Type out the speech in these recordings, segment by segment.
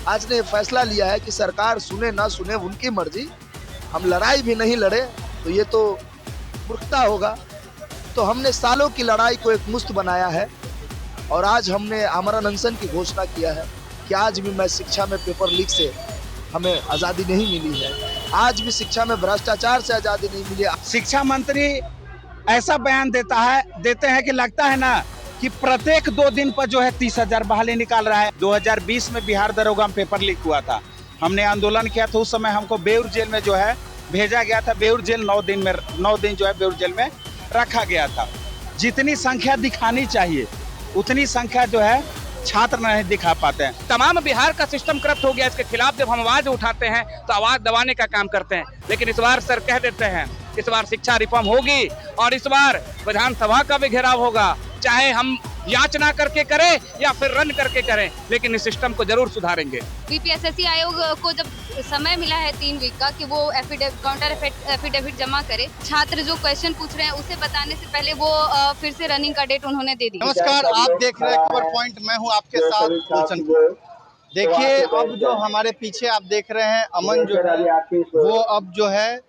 आज ने फैसला लिया है कि सरकार सुने ना सुने उनकी मर्जी, हम लड़ाई भी नहीं लड़े तो ये तो मूर्खता होगा। तो हमने सालों की लड़ाई को एक मुश्त बनाया है और आज हमने आमरण अनशन की घोषणा किया है कि आज भी मैं शिक्षा में पेपर लीक से हमें आज़ादी नहीं मिली है, आज भी शिक्षा में भ्रष्टाचार से आज़ादी नहीं मिली। शिक्षा मंत्री ऐसा बयान देते हैं कि लगता है ना कि प्रत्येक 2 दिन पर जो है 30,000 बहाली निकाल रहा है। 2020 में बिहार दरोगा में पेपर लीक हुआ था, हमने आंदोलन किया था, उस समय हमको बेउर जेल में जो है भेजा गया था। बेउर जेल 9 दिन जो है बेउर जेल में रखा गया था। जितनी संख्या दिखानी चाहिए उतनी संख्या जो है छात्र नहीं दिखा पाते हैं। तमाम बिहार का सिस्टम करप्ट हो गया। इसके खिलाफ जब हम आवाज उठाते हैं तो आवाज दबाने का काम करते हैं, लेकिन इस बार सर कह देते हैं इस बार शिक्षा रिफॉर्म होगी और इस बार विधानसभा का भी घेराव होगा, चाहे हम याचना करके करें या फिर रन करके करें, लेकिन इस सिस्टम को जरूर सुधारेंगे। बीपीएसएससी आयोग को जब समय मिला है 3 वीक का कि वो काउंटर एफिडेविट जमा करे, छात्र जो क्वेश्चन पूछ रहे हैं उसे बताने से पहले वो फिर से रनिंग का डेट उन्होंने दे दिया। नमस्कार, आप देख रहे हैं खबर पॉइंट, मैं हूं आपके साथ गुलशन। देखिए, अब जो हमारे पीछे आप देख रहे हैं अमन जो है वो अब जो है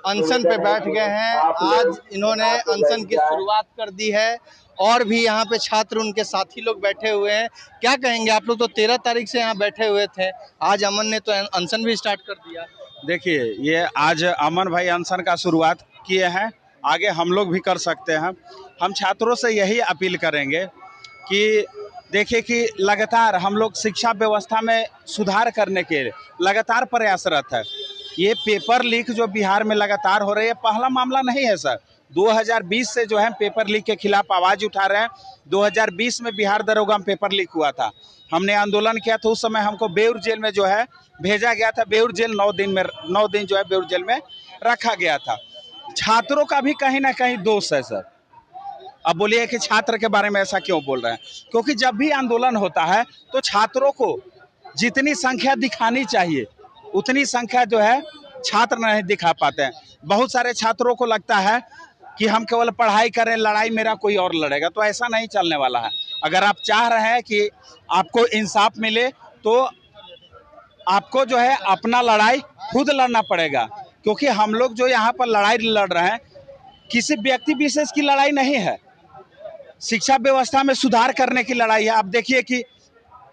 अनशन पे बैठ गए हैं। आज इन्होंने अनशन की शुरुआत कर दी है और भी यहाँ पे छात्र उनके साथी लोग बैठे हुए हैं। क्या कहेंगे आप लोग? तो 13 तारीख से यहाँ बैठे हुए थे, आज अमन ने तो अनशन भी स्टार्ट कर दिया। देखिए, ये आज अमन भाई अनशन का शुरुआत किए हैं, आगे हम लोग भी कर सकते हैं। हम छात्रों से यही अपील करेंगे कि देखिए कि लगातार हम लोग शिक्षा व्यवस्था में सुधार करने के लगातार प्रयासरत है। ये पेपर लीक जो बिहार में लगातार हो रही है, पहला मामला नहीं है सर। 2020 से जो है पेपर लीक के खिलाफ आवाज़ उठा रहे हैं। 2020 में बिहार दरोगा में पेपर लीक हुआ था, हमने आंदोलन किया था, उस समय हमको बेउर जेल में जो है भेजा गया था। बेउर जेल 9 दिन जो है बेउर जेल में रखा गया था। छात्रों का भी कहीं ना कहीं दोष है सर। अब बोलिए कि छात्र के बारे में ऐसा क्यों बोल रहे हैं? क्योंकि जब भी आंदोलन होता है तो छात्रों को जितनी संख्या दिखानी चाहिए उतनी संख्या जो है छात्र नहीं दिखा पाते हैं। बहुत सारे छात्रों को लगता है कि हम केवल पढ़ाई करें, लड़ाई मेरा कोई और लड़ेगा, तो ऐसा नहीं चलने वाला है। अगर आप चाह रहे हैं कि आपको इंसाफ मिले तो आपको जो है अपना लड़ाई खुद लड़ना पड़ेगा, क्योंकि हम लोग जो यहाँ पर लड़ाई लड़ रहे हैं किसी व्यक्ति विशेष की लड़ाई नहीं है, शिक्षा व्यवस्था में सुधार करने की लड़ाई है। आप देखिए कि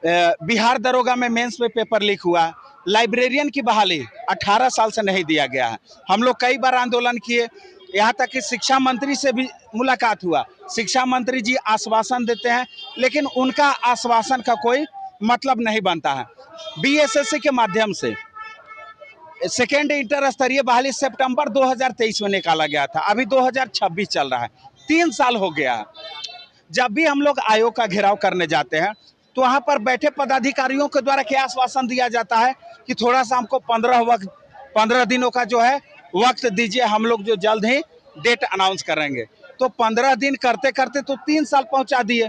बिहार दरोगा में मेंस में पेपर लीक हुआ, लाइब्रेरियन की बहाली 18 साल से नहीं दिया गया है। हम लोग कई बार आंदोलन किए, यहाँ तक कि शिक्षा मंत्री से भी मुलाकात हुआ। शिक्षा मंत्री जी आश्वासन देते हैं, लेकिन उनका आश्वासन का कोई मतलब नहीं बनता है। बीएसएससी के माध्यम से सेकेंड इंटर स्तरीय बहाली सितंबर 2023 में निकाला गया था, अभी 2026 चल रहा है, 3 साल हो गया है। जब भी हम लोग आयोग का घेराव करने जाते हैं तो वहाँ पर बैठे पदाधिकारियों के द्वारा क्या आश्वासन दिया जाता है कि थोड़ा सा हमको 15 दिनों का जो है वक्त दीजिए, हम लोग जो जल्द ही डेट अनाउंस करेंगे। तो 15 दिन करते करते तो 3 साल पहुंचा दिए।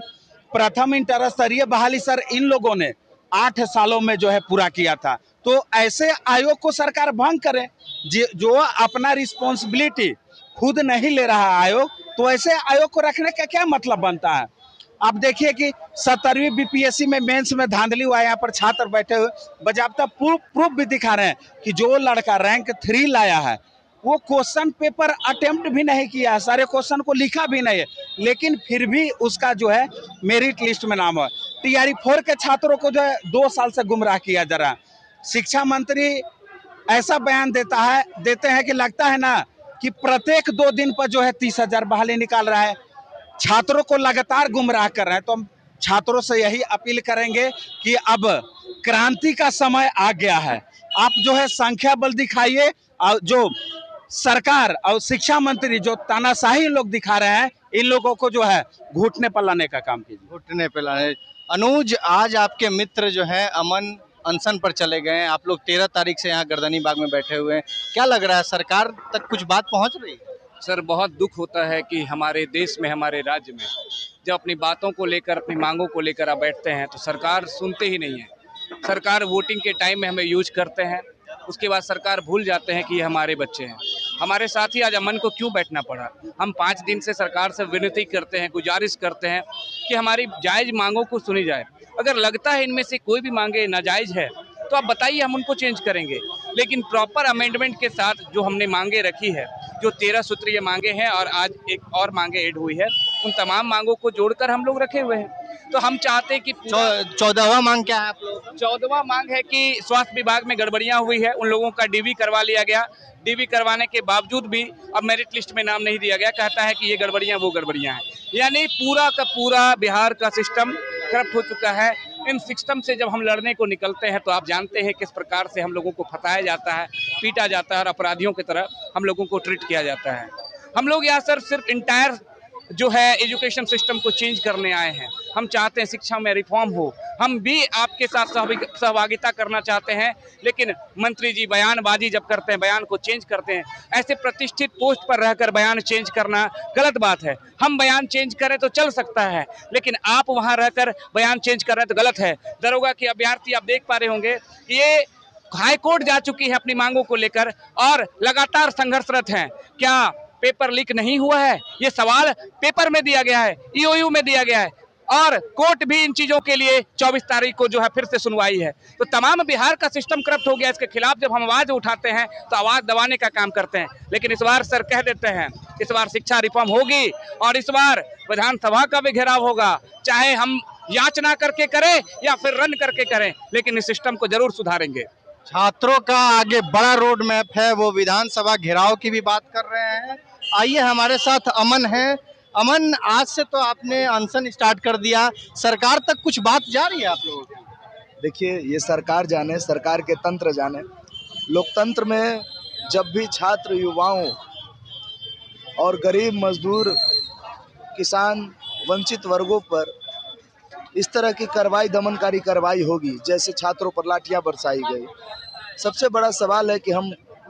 प्रथम इंटर स्तरीय बहाली सर इन लोगों ने 8 सालों में जो है पूरा किया था। तो ऐसे आयोग को सरकार भंग करे, जो अपना रिस्पॉन्सिबिलिटी खुद नहीं ले रहा आयोग, तो ऐसे आयोग को रखने का क्या मतलब बनता है? आप देखिए कि 17वीं बीपीएससी में मेंस में धांधली हुआ है, यहाँ पर छात्र बैठे हुए बजाबता प्रूफ भी दिखा रहे हैं कि जो लड़का रैंक 3 लाया है वो क्वेश्चन पेपर अटेम्प्ट भी नहीं किया है, सारे क्वेश्चन को लिखा भी नहीं है, लेकिन फिर भी उसका जो है मेरिट लिस्ट में नाम है। टीआरई 4 के छात्रों को जो है 2 साल से गुमराह किया जा रहा है। शिक्षा मंत्री ऐसा बयान देते हैं कि लगता है ना कि प्रत्येक 2 दिन पर जो है 30,000 बहाली निकाल रहा है, छात्रों को लगातार गुमराह कर रहे हैं। तो हम छात्रों से यही अपील करेंगे कि अब क्रांति का समय आ गया है। आप जो है संख्या बल दिखाइए, और जो सरकार और शिक्षा मंत्री जो तानाशाही लोग दिखा रहे हैं, इन लोगों को जो है घुटने पर लाने का काम कीजिए। घुटने पे लाने। अनुज, आज आपके मित्र जो है अमन अनशन पर चले गए हैं, आप लोग 13 तारीख से यहाँ गर्दनी बाग में बैठे हुए हैं, क्या लग रहा है सरकार तक कुछ बात पहुँच रही है? सर, बहुत दुख होता है कि हमारे देश में, हमारे राज्य में जब अपनी बातों को लेकर, अपनी मांगों को लेकर आप बैठते हैं तो सरकार सुनते ही नहीं है। सरकार वोटिंग के टाइम में हमें यूज करते हैं, उसके बाद सरकार भूल जाते हैं कि ये हमारे बच्चे हैं। हमारे साथ ही आज अमन को क्यों बैठना पड़ा? हम 5 दिन से सरकार से विनती करते हैं, गुजारिश करते हैं कि हमारी जायज़ मांगों को सुनी जाए। अगर लगता है इनमें से कोई भी मांगे नाजायज़ है तो आप बताइए, हम उनको चेंज करेंगे। लेकिन प्रॉपर अमेंडमेंट के साथ जो हमने मांगे रखी है, जो 13 सूत्रीय मांगे हैं और आज एक और मांगे ऐड हुई है, उन तमाम मांगों को जोड़कर हम लोग रखे हुए हैं। तो हम चाहते हैं कि 14वां मांग क्या है आप लोगों का? 14वां मांग है कि स्वास्थ्य विभाग में गड़बड़ियां हुई है, उन लोगों का डीवी करवा लिया गया। डीवी करवाने के बावजूद भी अब मेरिट लिस्ट में नाम नहीं दिया गया, कहता है कि ये गड़बड़ियां वो गड़बड़ियां हैं। यानी पूरा का पूरा बिहार का सिस्टम करप्ट हो चुका है। इन सिस्टम से जब हम लड़ने को निकलते हैं तो आप जानते हैं किस प्रकार से हम लोगों को फंसाया जाता है, पीटा जाता है और अपराधियों की तरह हम लोगों को ट्रीट किया जाता है। हम लोग यहाँ सर सिर्फ इंटायर जो है एजुकेशन सिस्टम को चेंज करने आए हैं। हम चाहते हैं शिक्षा में रिफॉर्म हो, हम भी आपके साथ सहभागिता करना चाहते हैं। लेकिन मंत्री जी बयानबाजी जब करते हैं, बयान को चेंज करते हैं, ऐसे प्रतिष्ठित पोस्ट पर रहकर बयान चेंज करना गलत बात है। हम बयान चेंज करें तो चल सकता है, लेकिन आप वहां रहकर बयान चेंज कर रहे हैं तो गलत है। दरोगा के अभ्यर्थी आप देख पा रहे होंगे कि ये हाई कोर्ट जा चुकी है अपनी मांगों को लेकर और लगातार संघर्षरत हैं। क्या पेपर लीक नहीं हुआ है? ये सवाल पेपर में दिया गया है, ईओयू में दिया गया है और कोर्ट भी इन चीजों के लिए 24 तारीख को जो है फिर से सुनवाई है। तो तमाम बिहार का सिस्टम करप्ट हो गया। इसके खिलाफ जब हम आवाज उठाते हैं तो आवाज दबाने का काम करते हैं। लेकिन इस बार सर कह देते हैं, इस बार शिक्षा रिफॉर्म होगी और इस बार विधानसभा का भी घेराव होगा, चाहे हम याचना करके करें या फिर रन करके करें, लेकिन इस सिस्टम को जरूर सुधारेंगे। छात्रों का आगे बड़ा रोड मैप है, वो विधानसभा घेराव की भी बात कर रहे हैं। आइए हमारे साथ अमन है। अमन, आज से तो आपने अनशन स्टार्ट कर दिया, सरकार तक कुछ बात जा रही है आप लोगों की? देखिए, ये सरकार जाने, सरकार के तंत्र जाने। लोकतंत्र में जब भी छात्र, युवाओं और गरीब, मजदूर, किसान, वंचित वर्गों पर इस तरह की कार्रवाई, दमनकारी कार्रवाई होगी, जैसे छात्रों पर लाठियां बरसाई गई, सबसे बड़ा सवाल है कि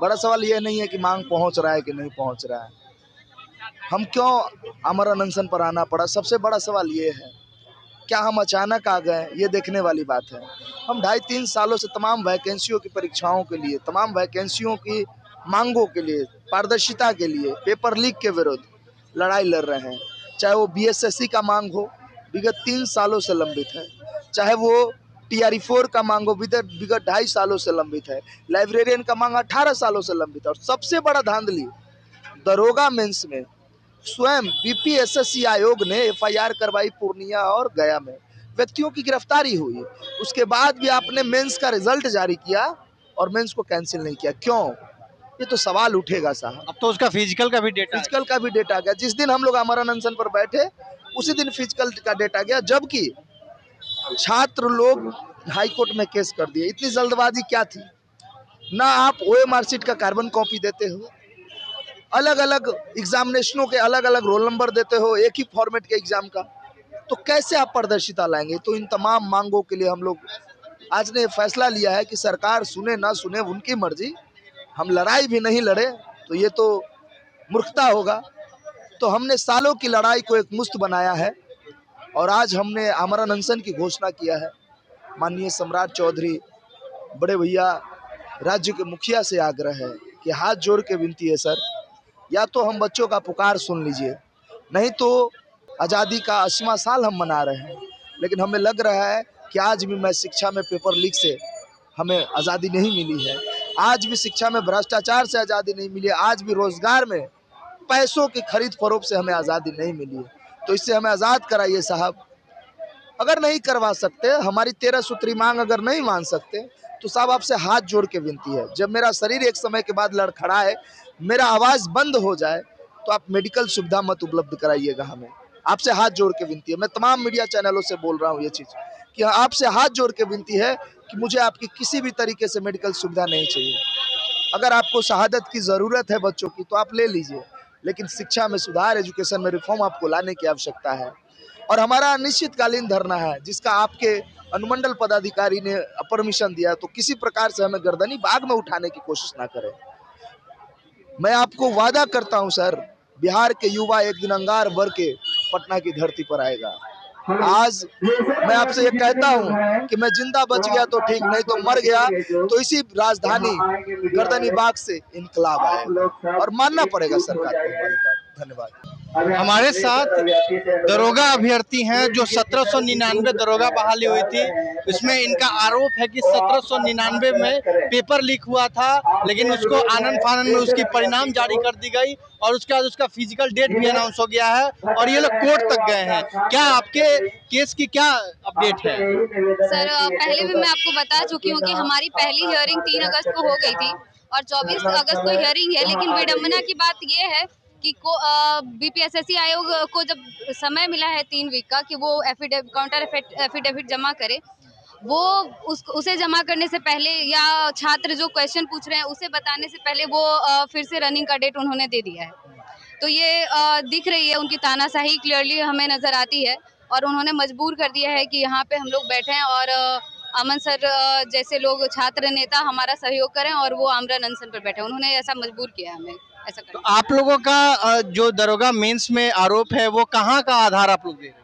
बड़ा सवाल ये नहीं है कि मांग पहुंच रहा है कि नहीं पहुंच रहा है, हम क्यों आमरण अनशन पर आना पड़ा। सबसे बड़ा सवाल ये है, क्या हम अचानक आ गए, ये देखने वाली बात है। हम 2.5-3 सालों से तमाम वैकेंसियों की परीक्षाओं के लिए, तमाम वैकेंसियों की मांगों के लिए, पारदर्शिता के लिए, पेपर लीक के विरुद्ध लड़ाई लड़ रहे हैं। चाहे वो BSSC का मांग हो, विगत 3 सालों से लंबित है, चाहे वो TRE4 का मांग हो, विगत 2.5 सालों से लंबित है, लाइब्रेरियन का मांग 18 सालों से लंबित है। और सबसे बड़ा धांधली, दरोगा मेंस में स्वयं BPSSC आयोग ने FIR करवाई पूर्णिया और गया में, व्यक्तियों की गिरफ्तारी हुई, उसके बाद भी आपने मेंस का रिजल्ट जारी किया और मेंस को कैंसिल नहीं किया, क्यों? ये तो सवाल उठेगा साहब। अब तो उसका फिजिकल का भी डेटा गया। जिस दिन हम लोग आमरण अनशन पर बैठे उसी दिन फिजिकल का डेटा गया, जबकि छात्र लोग हाई कोर्ट में केस कर दिए। इतनी जल्दबाजी क्या थी? ना आप OMR शीट का कार्बन कॉपी देते हो, अलग अलग एग्जामिनेशनों के अलग अलग रोल नंबर देते हो एक ही फॉर्मेट के एग्जाम का, तो कैसे आप पारदर्शिता लाएंगे? तो इन तमाम मांगों के लिए हम लोग आज ने फैसला लिया है कि सरकार सुने ना सुने उनकी मर्जी, हम लड़ाई भी नहीं लड़े तो ये तो मूर्खता होगा। तो हमने सालों की लड़ाई को एक मुश्त बनाया है और आज हमने आमरण अनशन की घोषणा किया है। माननीय सम्राट चौधरी, बड़े भैया राज्य के मुखिया से आग्रह है कि हाथ जोड़ के विनती है सर, या तो हम बच्चों का पुकार सुन लीजिए, नहीं तो आज़ादी का 80वां साल हम मना रहे हैं, लेकिन हमें लग रहा है कि आज भी मैं शिक्षा में पेपर लीक से हमें आज़ादी नहीं मिली है, आज भी शिक्षा में भ्रष्टाचार से आज़ादी नहीं मिली है, आज भी रोजगार में पैसों की खरीद फरोख्त से हमें आज़ादी नहीं मिली है। तो इससे हमें आज़ाद कराइए साहब। अगर नहीं करवा सकते, हमारी 13 सूत्री मांग अगर नहीं मान सकते, तो साहब आपसे हाथ जोड़ के विनती है, जब मेरा शरीर एक समय के बाद लड़खड़ाए, मेरा आवाज़ बंद हो जाए, तो आप मेडिकल सुविधा मत उपलब्ध कराइएगा हमें। आपसे हाथ जोड़ के विनती है, मैं तमाम मीडिया चैनलों से बोल रहा हूँ ये चीज़ कि आपसे हाथ जोड़ के विनती है कि मुझे आपकी किसी भी तरीके से मेडिकल सुविधा नहीं चाहिए। अगर आपको शहादत की ज़रूरत है बच्चों की तो आप ले लीजिए, लेकिन शिक्षा में सुधार, एजुकेशन में रिफॉर्म आपको लाने की आवश्यकता है। और हमारा अनिश्चितकालीन धरना है जिसका आपके अनुमंडल पदाधिकारी ने परमिशन दिया, तो किसी प्रकार से हमें गर्दनी बाग में उठाने की कोशिश ना करें। मैं आपको वादा करता हूं सर, बिहार के युवा एक दिन अंगार भर के पटना की धरती पर आएगा। आज मैं आपसे ये कहता हूं कि मैं जिंदा बच गया तो ठीक, नहीं तो मर गया तो इसी राजधानी गर्दनी बाग से इनकलाब आएगा और मानना पड़ेगा सरकार को हमारी बात। धन्यवाद। हमारे साथ दरोगा अभ्यर्थी हैं जो 1799 दरोगा बहाली हुई थी। इसमें इनका आरोप है कि 1799 में पेपर लीक हुआ था, लेकिन उसको आनन फानन में उसकी परिणाम जारी कर दी गई और उसके बाद उसका फिजिकल डेट भी अनाउंस हो गया है और ये लोग कोर्ट तक गए हैं। क्या आपके केस की क्या अपडेट है? सर पहले भी मैं आपको बता चुकी हूँ कि हमारी पहली हियरिंग 3 अगस्त को हो गई थी और 24 अगस्त को हियरिंग है, लेकिन विडम्बना की बात ये है कि बीपीएसएससी आयोग को जब समय मिला है 3 वीक का कि वो काउंटर एफिडेविट जमा करे, वो उसे जमा करने से पहले या छात्र जो क्वेश्चन पूछ रहे हैं उसे बताने से पहले वो फिर से रनिंग का डेट उन्होंने दे दिया है। तो ये दिख रही है उनकी तानाशाही क्लियरली हमें नज़र आती है और उन्होंने मजबूर कर दिया है कि यहाँ पे हम लोग बैठे हैं और अमन सर जैसे लोग छात्र नेता हमारा सहयोग करें और वो आमरण अनशन पर बैठे। उन्होंने ऐसा मजबूर किया हमें ऐसा करने। तो आप लोगों का जो दरोगा मेंस में आरोप है वो कहाँ का आधार आप लोग दे रहे हैं?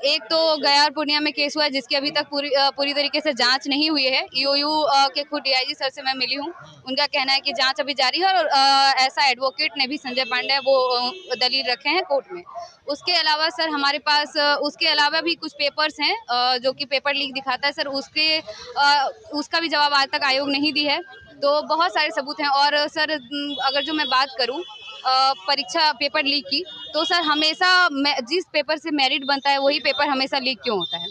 एक तो गया और पूर्णिया में केस हुआ है जिसकी अभी तक पूरी तरीके से जांच नहीं हुई है। ईओयू के खुद डीआईजी सर से मैं मिली हूँ, उनका कहना है कि जांच अभी जारी है और ऐसा एडवोकेट ने भी संजय पांडे वो दलील रखे हैं कोर्ट में। उसके अलावा सर हमारे पास उसके अलावा भी कुछ पेपर्स हैं जो कि पेपर लीक दिखाता है सर, उसका भी जवाब आज तक आयोग नहीं दी है। तो बहुत सारे सबूत हैं और सर अगर जो मैं बात करूँ परीक्षा पेपर लीक की, तो सर हमेशा जिस पेपर से मेरिट बनता है वही पेपर हमेशा लीक क्यों होता है?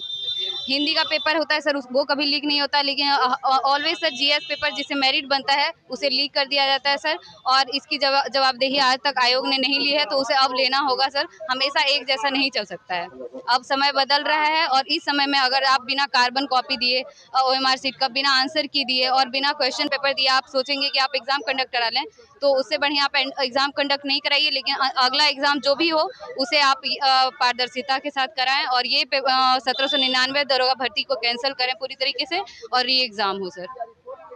हिंदी का पेपर होता है सर वो कभी लीक नहीं होता, लेकिन ऑलवेज सर जीएस पेपर जिससे मेरिट बनता है उसे लीक कर दिया जाता है सर। और इसकी जवाबदेही आज तक आयोग ने नहीं ली है, तो उसे अब लेना होगा सर। हमेशा एक जैसा नहीं चल सकता है, अब समय बदल रहा है और इस समय में अगर आप बिना कार्बन कॉपी दिए ओएमआर सीट का बिना आंसर की दिए और बिना क्वेश्चन पेपर दिए आप सोचेंगे कि आप एग्जाम कंडक्ट करा लें, तो उससे बढ़िया आप एग्जाम कंडक्ट नहीं कराइए, लेकिन अगला एग्जाम जो भी हो उसे आप पारदर्शिता के साथ कराएं और ये 1799 दरोगा भर्ती को कैंसिल करें पूरी तरीके से और री एग्जाम हो सर।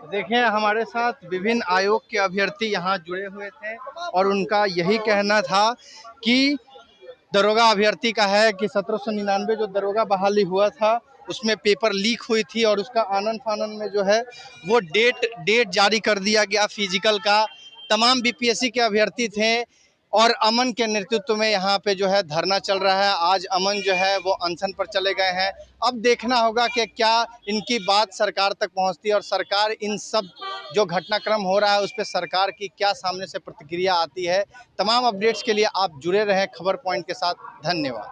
देखिए हमारे साथ विभिन्न आयोग के अभ्यर्थी यहाँ जुड़े हुए थे और उनका यही कहना था कि दरोगा अभ्यर्थी का है कि 1799 जो दरोगा बहाली हुआ था उसमें पेपर लीक हुई थी और उसका आनन फानन में जो है वो डेट जारी कर दिया गया फिजिकल का। तमाम बीपीएससी के अभ्यर्थी थे और अमन के नेतृत्व में यहाँ पे जो है धरना चल रहा है। आज अमन जो है वो अनशन पर चले गए हैं। अब देखना होगा कि क्या इनकी बात सरकार तक पहुँचती है और सरकार इन सब जो घटनाक्रम हो रहा है उस पर सरकार की क्या सामने से प्रतिक्रिया आती है। तमाम अपडेट्स के लिए आप जुड़े रहें खबर पॉइंट के साथ। धन्यवाद।